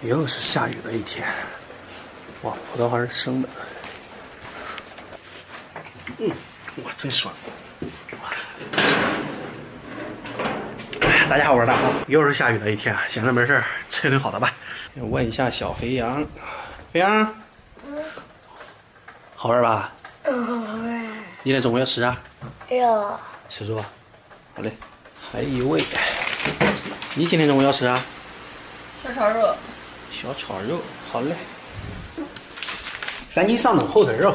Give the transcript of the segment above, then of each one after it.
又是下雨的一天，哇，葡萄还是生的，哇，真爽！大家好，我是大黄，又是下雨的一天，闲着没事吃顿好的吧。问一下小肥羊，肥羊，好玩吧？好玩。今天中午要吃啥？肉。吃肉啊？好嘞。还有一位，你今天中午要吃啥？小炒肉。小炒肉，好嘞。3斤上等后腿肉。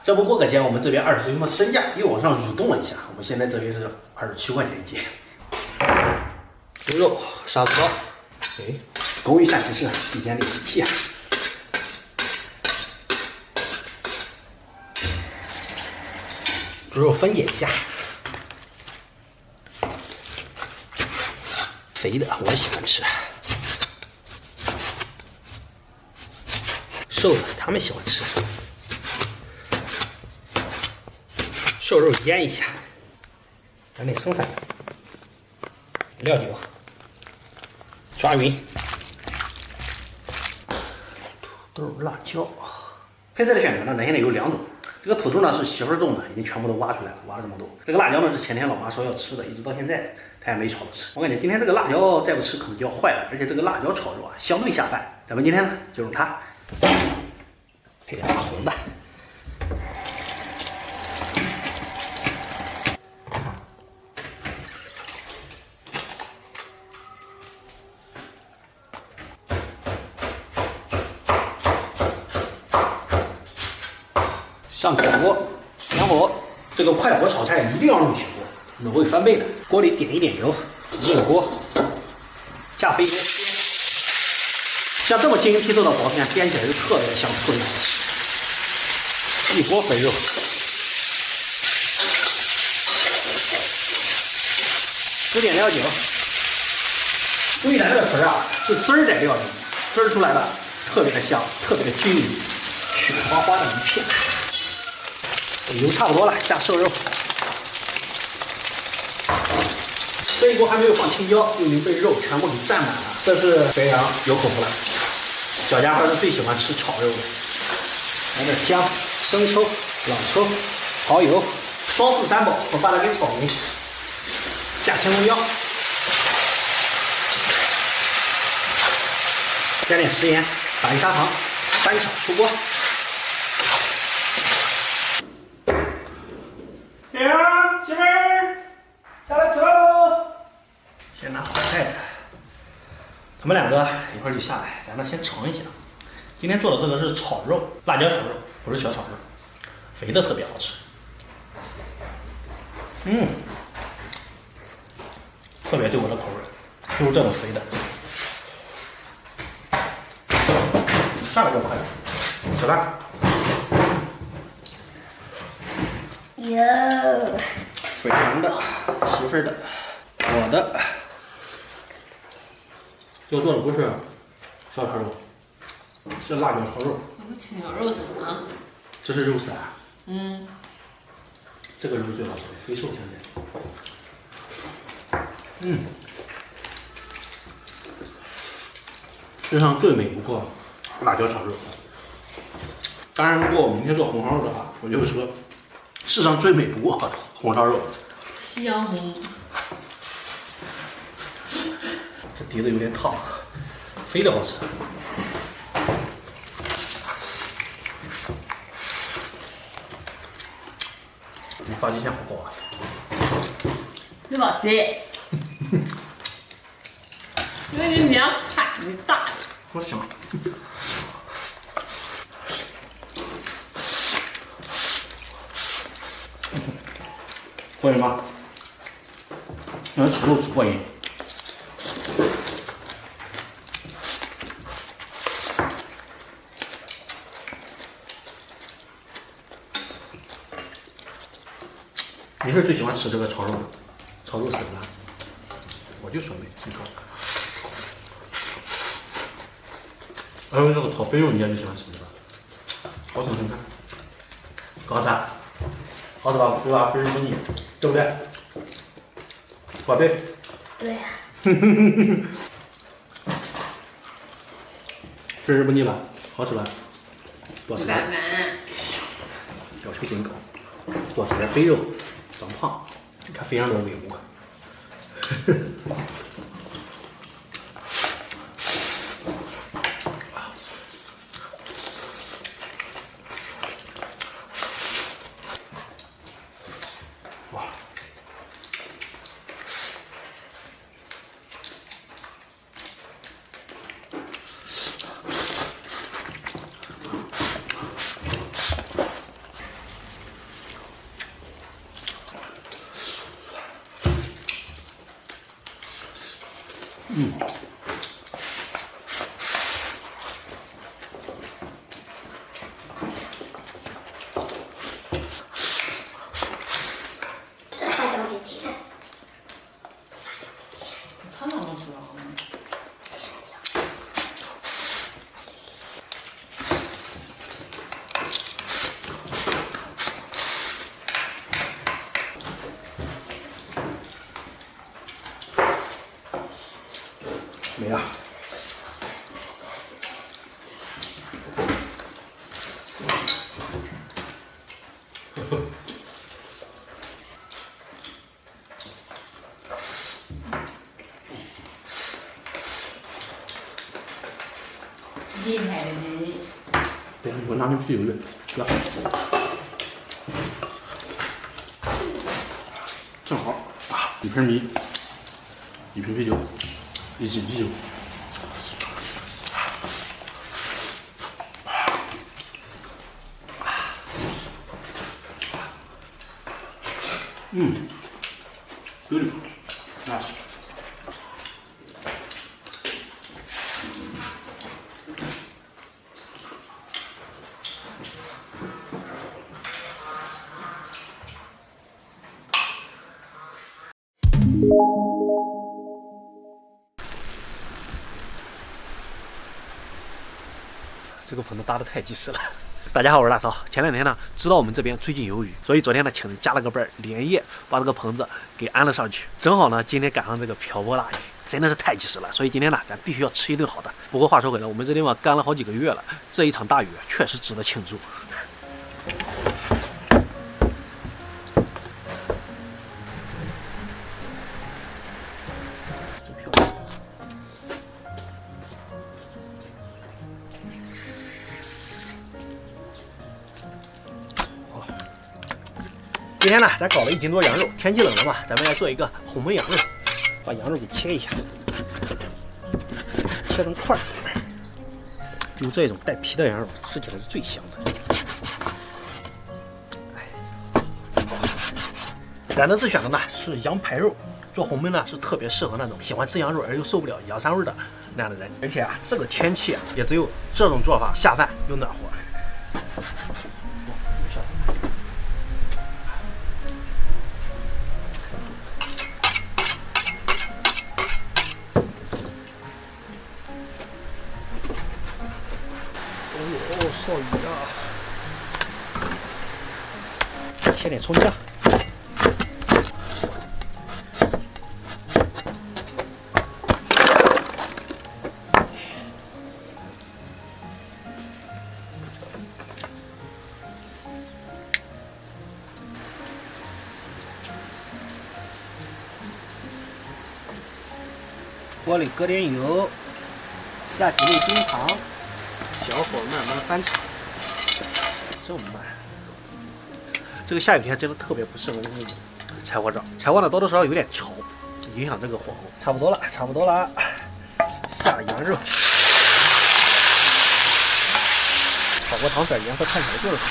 这不过个节，我们这边20斤的身价又往上蠕动了一下，我们现在这边是27块钱一斤。猪肉杀猪刀，哎，工欲善其事，必先利其器啊。猪肉分解一下，肥的我喜欢吃，瘦的他们喜欢吃。瘦肉腌一下，来点生粉，料酒，抓匀，土豆、辣椒。配菜的选择呢，咱现在有2种。这个土豆呢是媳妇儿种的，已经全部都挖出来了，挖了这么多。这个辣椒呢是前天老妈说要吃的，一直到现在她也没炒着吃。我感觉今天这个辣椒再不吃可能就要坏了，而且这个辣椒炒肉啊相对下饭。咱们今天呢就用它，配点大红的。上铁锅，点火。这个快火炒菜一定要用铁锅，卤味翻倍的。锅里点一点油，热锅，下肥锅煸。像这么晶莹剔透的薄片，煸起来就特别香，特别好吃。一锅肥肉，施点料酒。注意咱这个词儿啊，是汁儿在料里面，汁儿出来的特别的香，特别的均匀，雪花花的一片。油差不多了，下瘦肉。这一锅还没有放青椒，就已经被肉全部给占满了。这是肥羊有口福了。小家伙是最喜欢吃炒肉的。来点姜、生抽、老抽、蚝油，烧四三宝，我把它给炒匀。下青龙椒，加点食盐，打一砂糖，翻炒出锅。媳妇儿，下来吃饭喽！先拿好筷子，他们2个一会儿就下来，咱们先尝一下。今天做的这个是炒肉，辣椒炒肉，不是小炒肉，肥的特别好吃。特别对我的口味，就是这种肥的。下来就快了，吃饭。哟。肥羊的，媳妇儿的，我的。这个做的不是小炒肉，是辣椒炒肉。那不青椒肉丝吗？这是肉丝啊。这个肉最好吃，肥瘦相间。世上最美不过辣椒炒肉。当然，如果我明天做红烧肉的话，我就会说，世上最美不过红烧肉。夕阳红。这底子有点烫，肥的好吃。你发际线好高啊！对吧？对。因为你脸看你大。多香！过瘾吗？吃肉只过瘾。你是最喜欢吃这个炒肉的，炒肉丝的，我就说没听说。还有这个炒肥肉，你也就喜欢吃这个，好听听看，搞啥？好吃吧？对吧？非常不腻，对不对？宝贝。对呀。吃不腻吧？好吃吧？多吃点。慢慢。要求真高，多吃点肥肉，长胖。你看非常的威武。哇！这还着急听。他哪能知道呢？没啊。厉害的人。对，你给我拿点啤酒去，哥。正好啊，一瓶米，一瓶啤酒，一斤啤酒。beautiful, nice. 这个棚子搭的太及时了。大家好，我是大曹。前两天呢，知道我们这边最近有雨，所以昨天呢，请人加了个班，连夜把这个棚子给安了上去。正好呢，今天赶上这个瓢泼大雨，真的是太及时了。所以今天呢，咱必须要吃一顿好的。不过话说回来，我们这地方干了好几个月了，这一场大雨确实值得庆祝。今天呢，咱搞了1斤多羊肉，天气冷了嘛，咱们来做一个红焖羊肉。把羊肉给切一下，切成块儿。就这种带皮的羊肉，吃起来是最香的。咱这次选的呢是羊排肉，做红焖呢是特别适合那种喜欢吃羊肉而又受不了羊膻味的那样的人。而且啊，这个天气啊，也只有这种做法下饭又暖和。烧鱼啊！切点葱姜。锅里搁点油，下几粒冰糖，小火慢慢翻炒。这么慢，这个下雨天真的特别不适合用那种柴火灶，柴火呢多多少少有点潮，影响这个火候。差不多了，差不多了，下羊肉，炒过糖色，颜色看起来就是好。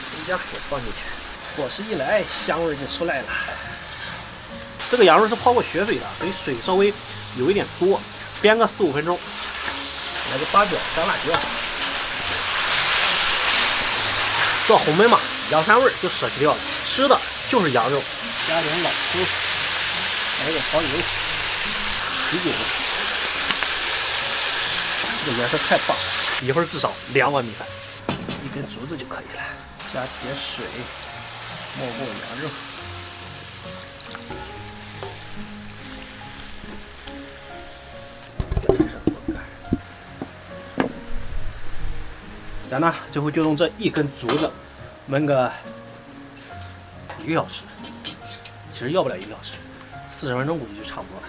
葱姜也放进去，火势一来，香味就出来了。这个羊肉是泡过血水的，所以水稍微有一点多，煸个4、5分钟。来个八角、干辣椒，做红焖嘛，羊膻味就舍弃掉了，吃的就是羊肉，加点老抽，来点蚝油，啤酒，这个颜色太棒了，一会儿至少2碗米饭，1根竹子就可以了，加点水，蘑菇羊肉。咱呢，最后就用这一根竹子焖个1个小时，其实要不了1个小时，40分钟估计就差不多了。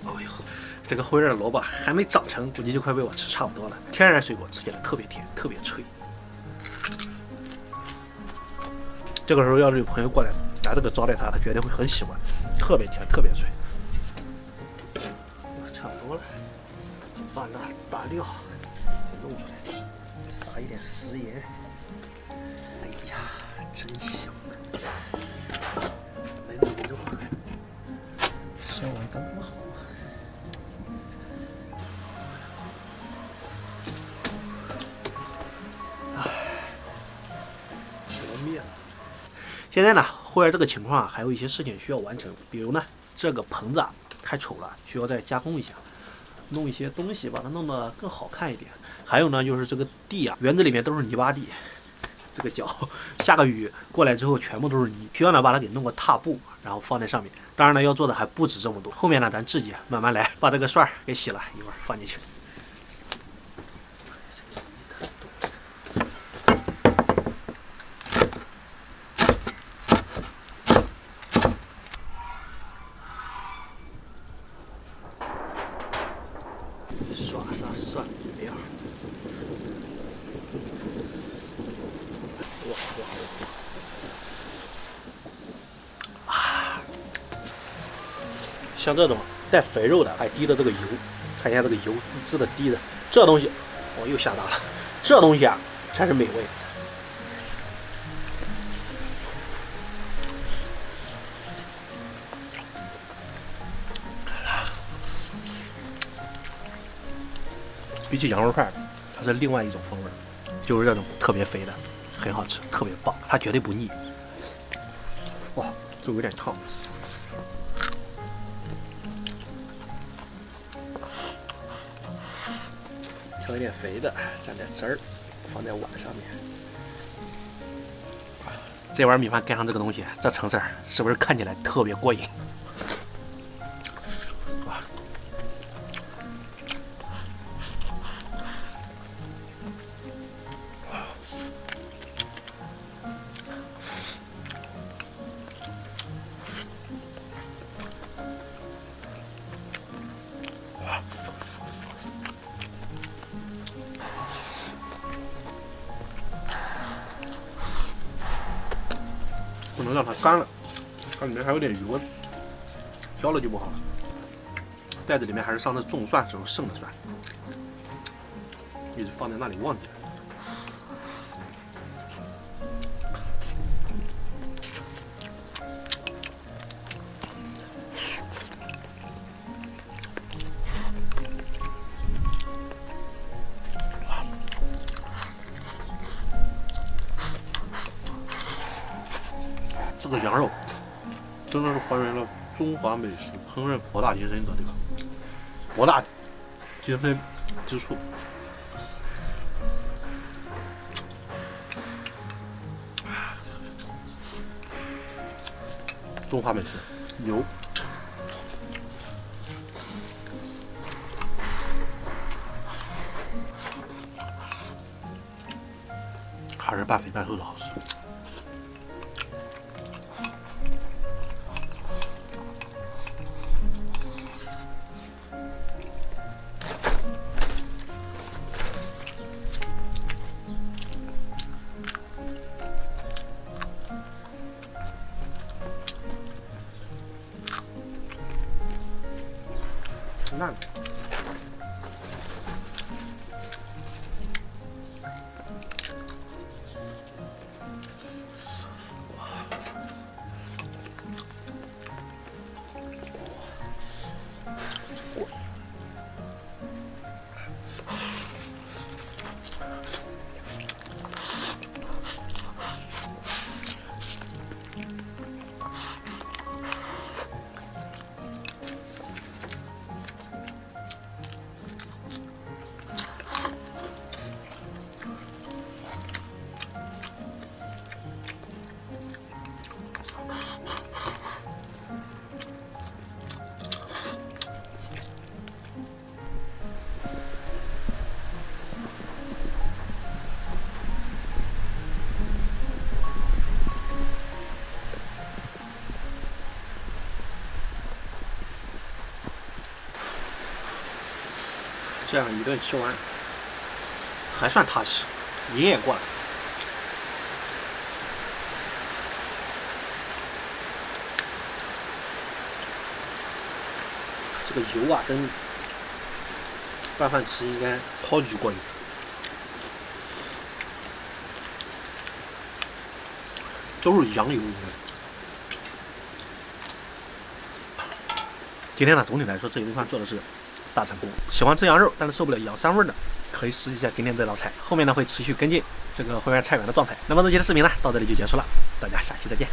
哎呦，这个灰刃萝卜还没长成，估计就快被我吃差不多了。天然水果吃起来特别甜，特别脆。这个时候要是有朋友过来拿这个招待他，他绝对会很喜欢，特别甜，特别脆。差不多了，把那大料弄出来，撒一点食盐。哎呀，真香！来卤肉，香味刚刚好。吃了面了。现在呢，后院这个情况还有一些事情需要完成，比如呢，这个棚子啊太丑了，需要再加工一下，弄一些东西把它弄得更好看一点。还有呢，就是这个地啊，园子里面都是泥巴地，这个脚下个雨过来之后全部都是泥，需要呢把它给弄个踏步，然后放在上面。当然呢，要做的还不止这么多，后面呢咱自己慢慢来，把这个蒜给洗了，一会儿放进去。刷上蒜苗，啊！像这种带肥肉的，还滴的这个油，看一下这个油滋滋的滴的，这东西我又下大了，这东西啊才是美味。比起羊肉串，它是另外一种风味，就是这种特别肥的，很好吃，特别棒，它绝对不腻。哇，这有点烫。挑一点肥的，蘸点汁儿，放在碗上面。这碗米饭盖上这个东西，这成色是不是看起来特别过瘾？不能让它干了，它里面还有点油，焦了就不好了。袋子里面还是上次种蒜时候剩的蒜，一直放在那里忘记了。这个羊肉真的是还原了中华美食烹饪博大精深的这个博大精深之处。中华美食牛，还是半肥半瘦的好吃。烂。这样一顿吃完，还算踏实，瘾也过了。这个油啊，真拌饭吃应该超级过瘾。都是羊油，应该。今天呢，总体来说这一顿饭做的是大成功。喜欢吃羊肉但是受不了羊膻味的，可以试一下今天这道菜。后面呢会持续跟进这个会员菜园的状态。那么这期的视频呢到这里就结束了，大家下期再见。